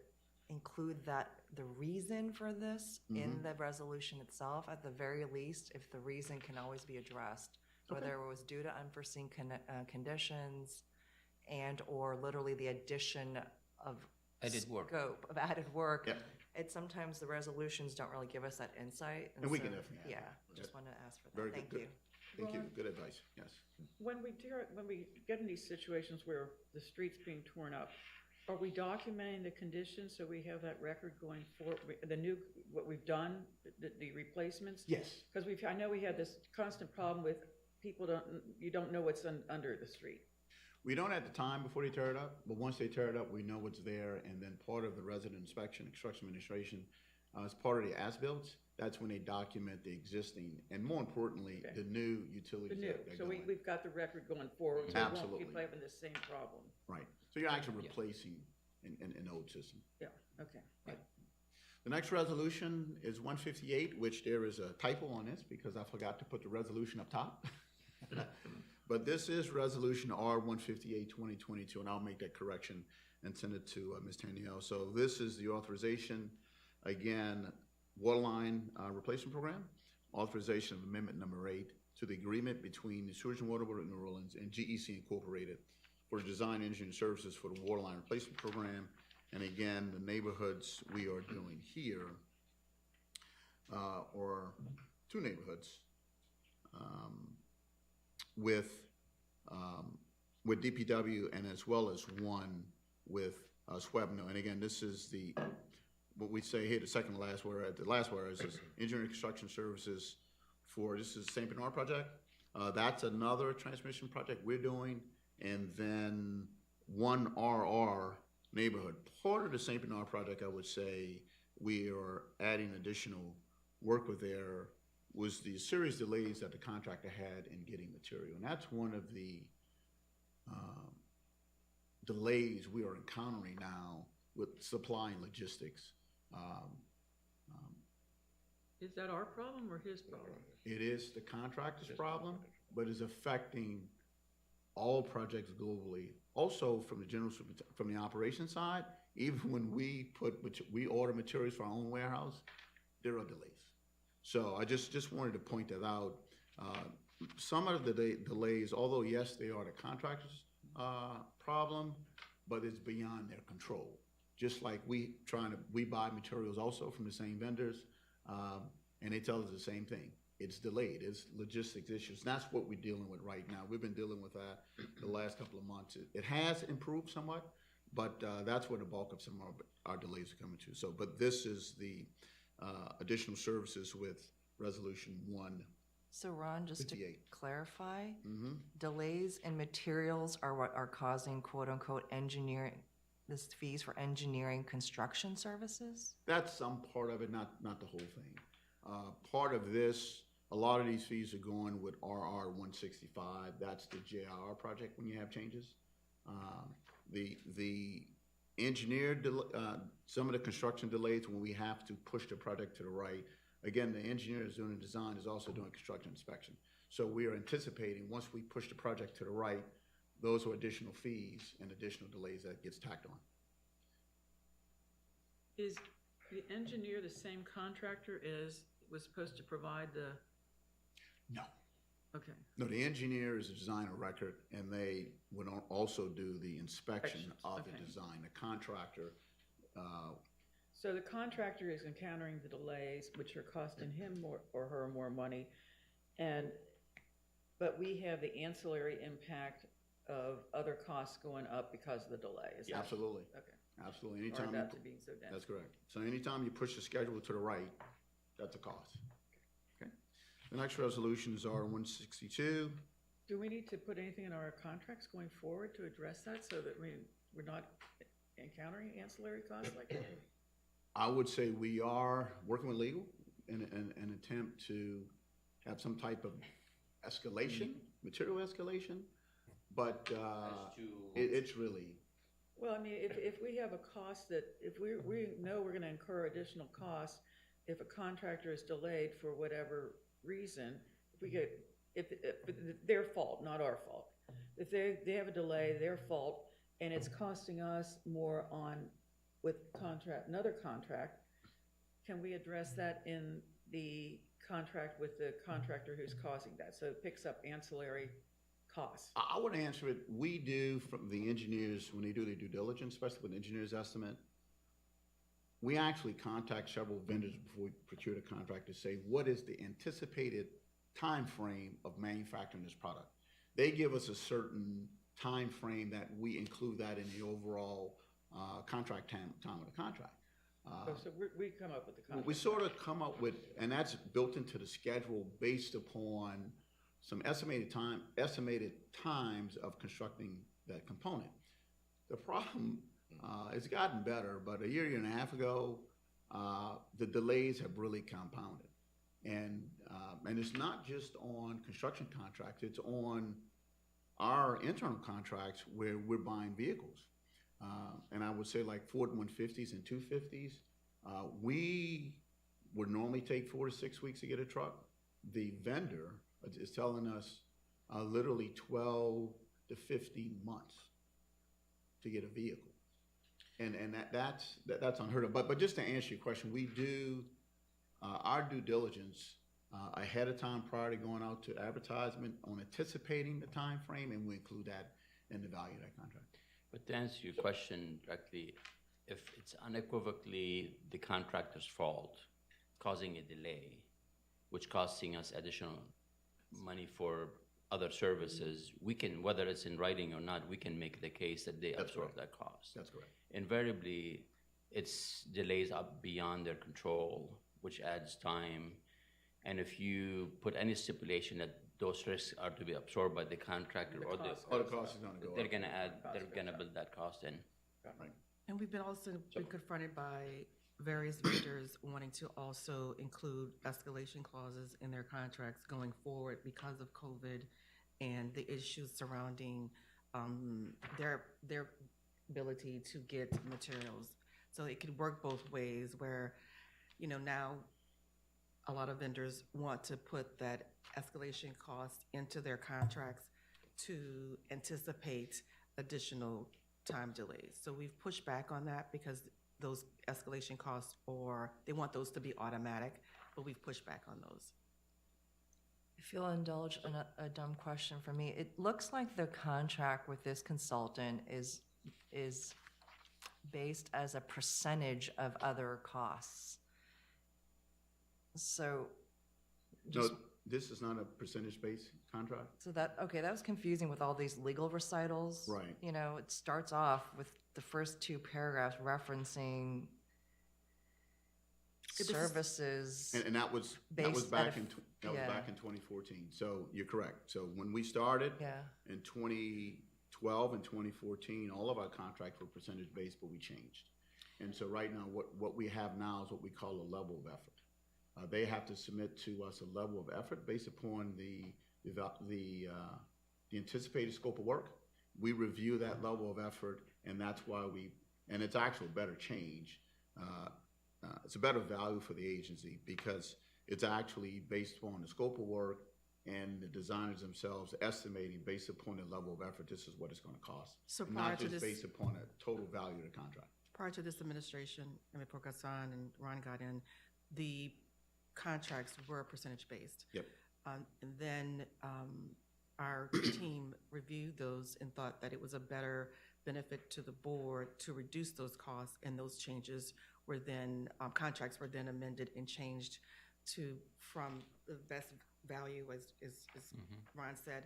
include the reason for this in the resolution itself, at the very least, if the reason can always be addressed, whether it was due to unforeseen conditions and or literally the addition of Added work. scope of added work. Yep. It's sometimes the resolutions don't really give us that insight. And we so, can definitely add Yeah, that. just want to ask for that. Very good, Thank good. you. Thank you, Ron? good advice, yes. When we get in these situations where the street's being torn up, are we documenting the conditions so we have that record going forward, what we've done, the replacements? Yes. Because I know we had this constant problem with you don't know what's under the street. We don't at the time before they tear it up, but once they tear it up, we know what's there, and then part of the resident inspection, construction administration, as part of the as-built, that's when they document the existing, and more importantly, Okay. the new utilities that So go in. we've got the record going forward, so we won't Absolutely. keep having the same problem. Right, so you're actually replacing an old system. Yeah, okay. The next resolution is 158, which there is a typo on this because I forgot to put the resolution up top. But this is Resolution R 158, 2022, and I'll make that correction and send it to Ms. Taniel. So this is the authorization, again, waterline replacement program, authorization of amendment number 8 to the agreement between the Sewage and Water Board of New Orleans and GEC Incorporated for design engineering services for the waterline replacement program. And again, the neighborhoods we are doing here are 2 neighborhoods with DPW and as well as 1 with Swebno. And again, this is what we say here, the second to last whereas, the last whereas is engineering construction services this is the St. Bernard project. That's another transmission project we're doing. And then 1 RR neighborhood. Part of the St. Bernard project, I would say, we are adding additional work with there was the serious delays that the contractor had in getting material. And that's one of the delays we are encountering now with supply and logistics. Is that our problem or his problem? It is the contractor's problem, but it's affecting all projects globally. Also, from the operation side, even when we order materials for our own warehouse, there are delays. So I just wanted to point that out. Some of the delays, although yes, they are the contractor's problem, but it's beyond their control. Just like we buy materials also from the same vendors, and they tell us the same thing. It's delayed. It's logistics issues. And that's what we're dealing with right now. We've been dealing with that the last couple of months. It has improved somewhat, but that's where the bulk of some of our delays are coming to. So, but this is the additional services with Resolution 158. So Ron, just to clarify, delays in materials are what are causing quote-unquote this fees for engineering construction services? That's some part of it, not the whole thing. Part of this, a lot of these fees are going with RR 165. That's the JIR project when you have changes. The engineer, some of the construction delays when we have to push the project to the right. Again, the engineer is doing the design, is also doing construction inspection. So we are anticipating, once we push the project to the right, those are additional fees and additional delays that gets tacked on. Is the engineer the same contractor was supposed to provide the? No. Okay. No, the engineer is a designer of record, and they would also do the inspection Inspections, of okay. the design. The contractor, So the contractor is encountering the delays, which are costing him more or her more money, but we have the ancillary impact of other costs going up because of the delay. Is that? absolutely, Okay. absolutely. Or Anytime that to being so dense. that's correct. So anytime you push the schedule to the right, that's a cost. Okay. The next resolution is R 162. Do we need to put anything in our contracts going forward to address that so that we're not encountering ancillary costs like that? I would say we are working with legal in an attempt to have some type of escalation, material escalation, but it's really, Well, I mean, if we have a cost if we know we're gonna incur additional costs, if a contractor is delayed for whatever reason, if their fault, not our fault. If they have a delay, their fault, and it's costing us more with another contract, can we address that in the contract with the contractor who's causing that? So it picks up ancillary costs. I would answer it, we do from the engineers, when they do their due diligence, especially with the engineer's estimate, we actually contact several vendors before we procure the contract to say, what is the anticipated time frame of manufacturing this product. They give us a certain time frame that we include that in the overall contract time of the contract. So we come up with the contract. We sort of come up with, and that's built into the schedule based upon some estimated times of constructing that component. The problem, it's gotten better, but a year and a half ago, the delays have really compounded. And it's not just on construction contracts, it's on our internal contracts where we're buying vehicles. And I would say like Ford 150s and 250s, we would normally take 4 to 6 weeks to get a truck. The vendor is telling us literally 12 to 15 months to get a vehicle. And that's unheard of. But just to answer your question, we do our due diligence ahead of time prior to going out to advertisement on anticipating the time frame, and we include that in the value of that contract. But to answer your question directly, if it's unequivocally the contractor's fault causing a delay, which costing us additional money for other services, we can, whether it's in writing or not, we can make the case that they absorb that cost. That's correct. Invariably, it's delays up beyond their control, which adds time. And if you put any stipulation that those risks are to be absorbed by the contractor or the cost is gonna go they're up. they're gonna build that cost in. Right. And we've been confronted by various vendors wanting to also include escalation clauses in their contracts going forward because of COVID and the issues surrounding their ability to get materials. So it could work both ways where, now a lot of vendors want to put that escalation cost into their contracts to anticipate additional time delays. So we've pushed back on that because those escalation costs, or they want those to be automatic, but we've pushed back on those. If you'll indulge in a dumb question for me, it looks like the contract with this consultant is based as a percentage of other costs. So, No, this is not a percentage-based contract. so that was confusing with all these legal recitals. Right. It starts off with the first 2 paragraphs referencing This is- services. And that was Based back out in, of- that was yeah. back in 2014. So you're correct. So when we started Yeah. in 2012 and 2014, all of our contracts were percentage-based, but we changed. And so right now, what we have now is what we call a level of effort. They have to submit to us a level of effort based upon the anticipated scope of work. We review that level of effort, and that's why and it's actually a better change. It's a better value for the agency because it's actually based upon the scope of work and the designers themselves estimating based upon the level of effort, this is what it's going to cost. So And prior not to just this, based upon a total value of the contract. prior to this administration, and before Ghassan and Ron got in, the contracts were percentage-based. Yep. And then our team reviewed those and thought that it was a better benefit to the board to reduce those costs, and those changes were then, contracts were then amended and changed from the best value, as Ron said,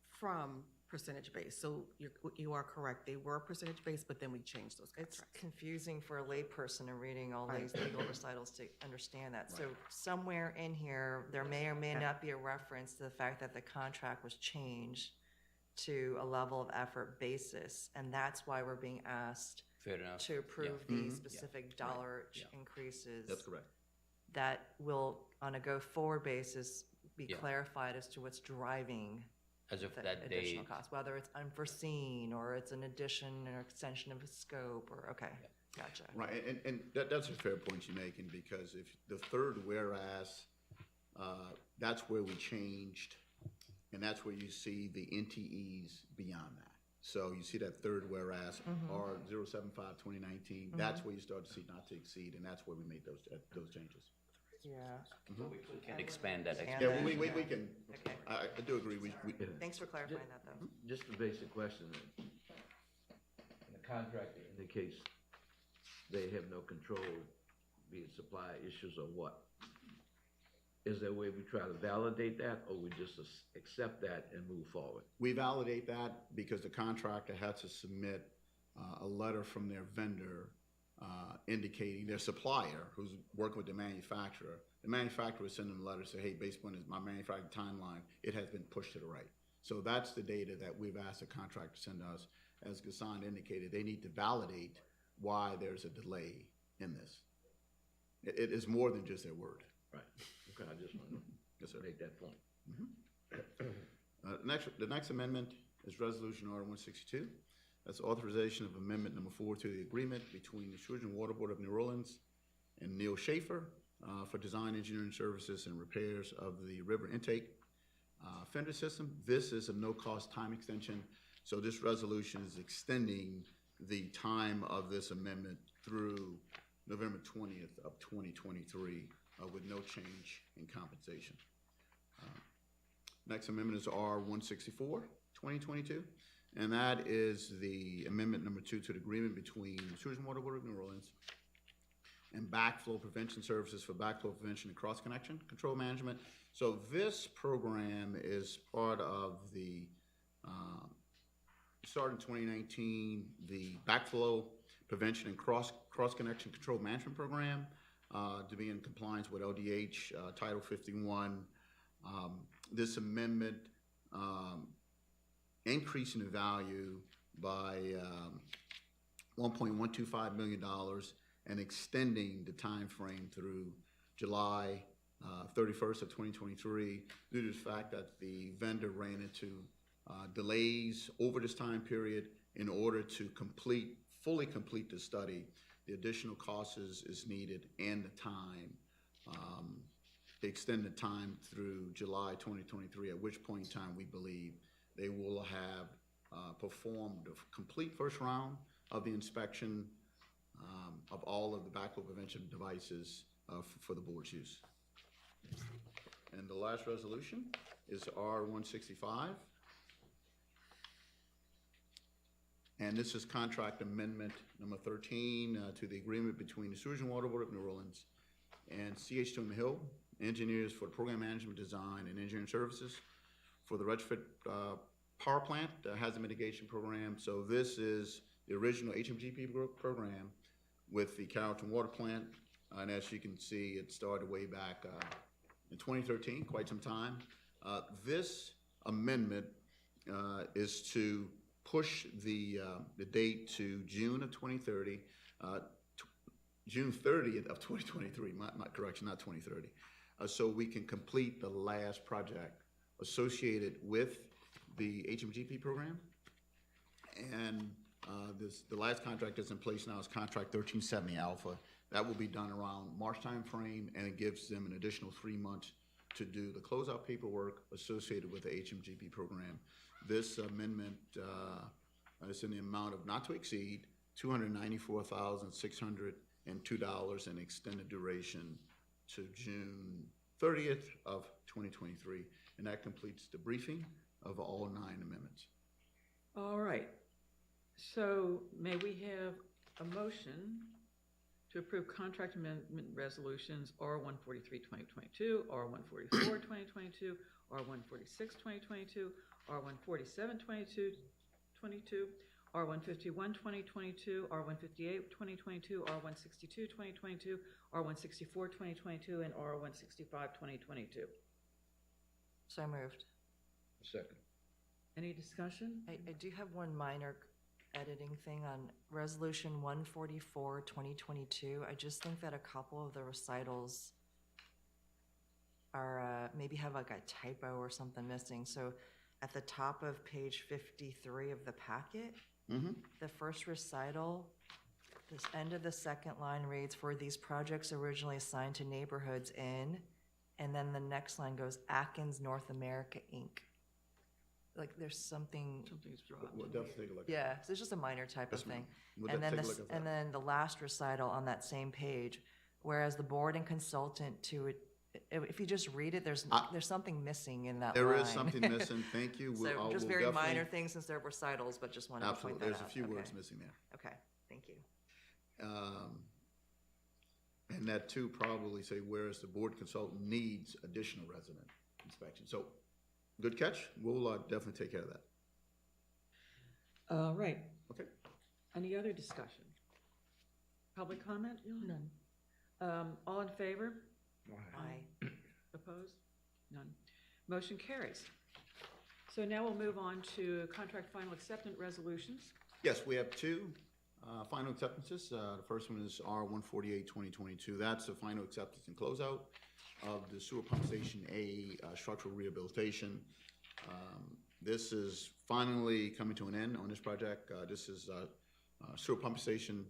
from percentage-based. So you are correct, they were percentage-based, but then we changed those It's contracts. confusing for a layperson in reading all Right. these legal recitals to understand that. So somewhere in here, there may or may not be a reference to the fact that the contract was changed to a level of effort basis, and that's why we're being asked Fair enough. to approve Yeah. these specific dollar Yeah. increases. That's correct. That will, on a go-forward basis, be Yeah. clarified as to what's driving As of the that additional date, cost, whether it's unforeseen or it's an addition or extension of a scope or, okay, gotcha. Right, and that's a fair point you're making, because if the third whereas, that's where we changed, and that's where you see the NTEs beyond that. So you see that third whereas, R 075-2019, that's where you start to see not to exceed, and that's where we made those changes. Yeah. we can expand that. Yeah, Yeah, we can, Okay. I do agree, we, Thanks for clarifying that, though. Just a basic question. And the contractor indicates they have no control, be it supply issues or what. is there a way we try to validate that, or we just accept that and move forward? We validate that because the contractor had to submit a letter from their vendor indicating their supplier who's working with the manufacturer. The manufacturer would send them a letter say, hey, based on my manufacturing timeline, it has been pushed to the right. So that's the data that we've asked the contractor to send us. As Ghassan indicated, they need to validate why there's a delay in this. It is more than just their word. Right, okay, I just want Yes, sir. to make that point. The next amendment is Resolution R 162. That's authorization of amendment number 4 to the agreement between the Sewage and Water Board of New Orleans and Neil Schaefer for design, engineering services, and repairs of the river intake fender system. This is a no-cost time extension, so this resolution is extending the time of this amendment through November 20th of 2023 with no change in compensation. Next amendment is R 164, 2022, and that is the amendment number 2 to the agreement between the Sewage and Water Board of New Orleans and backflow prevention services for backflow prevention and cross-connection control management. So this program is part of the, started in 2019, the backflow prevention and cross-connection control management program to be in compliance with LDH Title 51. This amendment increasing the value by $1.125 million and extending the time frame through July 31st of 2023 due to the fact that the vendor ran into delays over this time period in order to fully complete the study. The additional cost is needed and the time, to extend the time through July 2023, at which point in time we believe they will have performed a complete first round of the inspection of all of the backflow prevention devices for the board's use. And the last resolution is R 165. And this is contract amendment number 13 to the agreement between the Sewage and Water Board of New Orleans and CH Toombs Hill engineers for program management, design, and engineering services for the retrofit power plant hazard mitigation program. So this is the original HMGP program with the Carrollton Water Plant. And as you can see, it started way back in 2013, quite some time. This amendment is to push the date to June of 2030, June 30th of 2023, my correction, not 2030, so we can complete the last project associated with the HMGP program. And the last contract that's in place now is contract 1370 Alpha. That will be done around March time frame, and it gives them an additional 3 months to do the closeout paperwork associated with the HMGP program. This amendment is in the amount of not to exceed $294,602 and extended duration to June 30th of 2023. And that completes the briefing of all 9 amendments. All right. So may we have a motion to approve contract amendment resolutions R 143, 2022, R 144, 2022, R 146, 2022, R 147, 2022, R 151, 2022, R 158, 2022, R 162, 2022, R 164, 2022, and R 165, 2022. So moved. Second. Any discussion? I do have one minor editing thing on Resolution 144, 2022. I just think that a couple of the recitals are, maybe have like a typo or something missing. So at the top of page 53 of the packet, the first recital, this end of the second line reads, for these projects originally assigned to neighborhoods in, and then the next line goes, Atkins North America, Inc. Like there's something, Something's dropped. We'll definitely take a look. yeah, so it's just a minor type of Yes, ma'am. thing. We'll And then take a this, look at that. and then the last recital on that same page, whereas the board and consultant to it, if you just read it, there's something missing in that line. There is something missing. Thank you. So I just will very definitely- minor things since they're recitals, but just wanted to point Absolutely. that out. There's a few Okay. words missing there. Okay, thank you. And that too probably say, whereas the board consultant needs additional resident inspection. So, good catch. We'll definitely take care of that. All right. Okay. Any other discussion? Public comment? None. All in favor? Aye. Opposed? None. Motion carries. So now we'll move on to contract final acceptance resolutions. Yes, we have two final acceptances. The first one is R-148-2022. That's the final acceptance and closeout of the sewer pump station A structural rehabilitation. This is finally coming to an end on this project. This is sewer pump station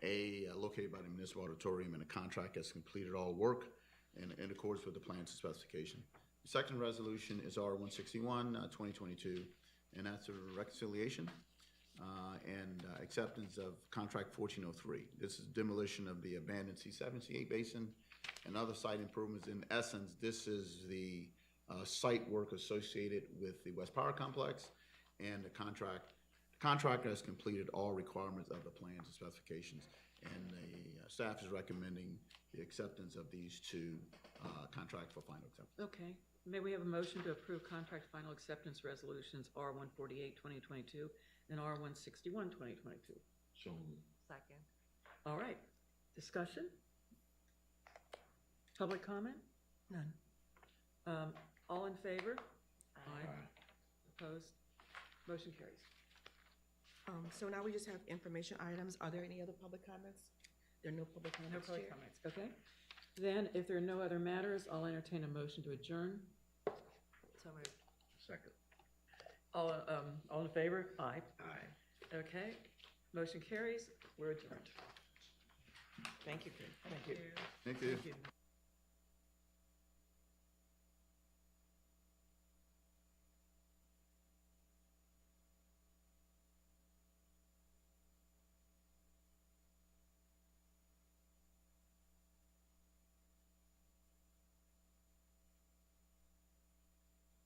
A located by the municipal auditorium, and the contract has completed all work in accordance with the plans and specification. The second resolution is R-161-2022, and that's a reconciliation and acceptance of contract 1403. This is demolition of the abandoned C7, C8 basin and other site improvements. In essence, this is the site work associated with the West Power Complex, and the contractor has completed all requirements of the plans and specifications, and the staff is recommending the acceptance of these two contracts for final acceptance. Okay. May we have a motion to approve contract final acceptance resolutions R-148-2022 and R-161-2022? So, Second. All right. Discussion? Public comment? None. All in favor? aye. Opposed? Motion carries. So now we just have information items. Are there any other public comments? There are no public No comments, public Chair? comments, okay? Then, if there are no other matters, I'll entertain a motion to adjourn. So moved. Second. All in favor? Aye. Aye. Okay, motion carries. We're adjourned. Thank you, Chris. Thank you. Thank you. Thank you.